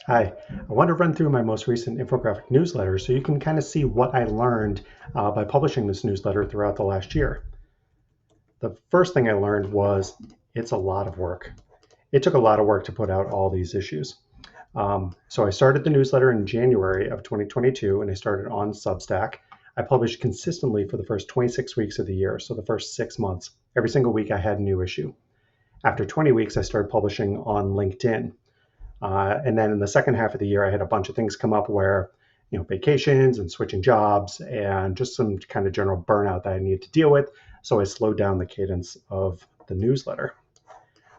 Hi, I want to run through my most recent infographic newsletter so you can kind of see what I learned by publishing this newsletter throughout the last year. The first thing I learned was it's a lot of work. It took a lot of work to put out all these issues. So I started the newsletter in January of 2022 and I started on Substack. I published consistently for the first 26 weeks of the year, so the first 6 months. Every single week I had a new issue. After 20 weeks, I started publishing on LinkedIn. And then in the second half of the year, I had a bunch of things come up where, vacations and switching jobs and just some kind of general burnout that I needed to deal with. So I slowed down the cadence of the newsletter.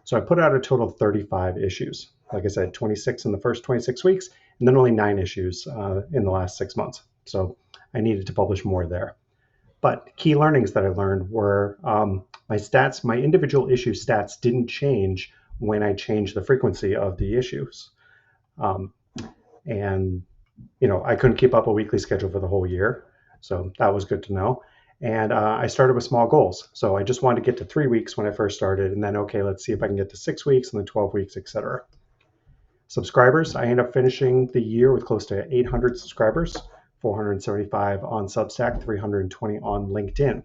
So I put out a total of 35 issues. Like I said, 26 in the first 26 weeks, and then only 9 issues in the last 6 months. So I needed to publish more there. But key learnings that I learned were my stats, my individual issue stats didn't change when I changed the frequency of the issues. Um, and, I couldn't keep up a weekly schedule for the whole year. So that was good to know. And I started with small goals. So I just wanted to get to 3 weeks when I first started. And then, okay, let's see if I can get to 6 weeks and then 12 weeks, etc. Subscribers, I ended up finishing the year with close to 800 subscribers, 475 on Substack, 320 on LinkedIn.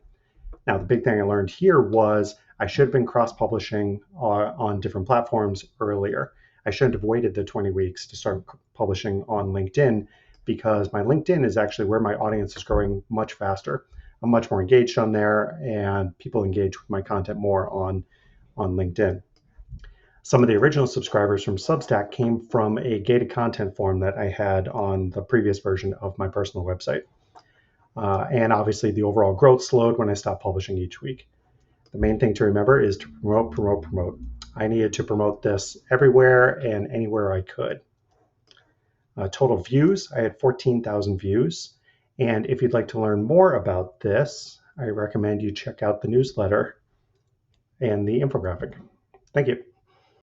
Now, the big thing I learned here was I should have been cross-publishing on different platforms earlier. I shouldn't have waited the 20 weeks to start publishing on LinkedIn because my LinkedIn is actually where my audience is growing much faster. I'm much more engaged on there and people engage with my content more on LinkedIn. Some of the original subscribers from Substack came from a gated content form that I had on the previous version of my personal website. And obviously, the overall growth slowed when I stopped publishing each week. The main thing to remember is to promote, promote, promote. I needed to promote this everywhere and anywhere I could. Total views, I had 14,000 views. And if you'd like to learn more about this, I recommend you check out the newsletter and the infographic. Thank you.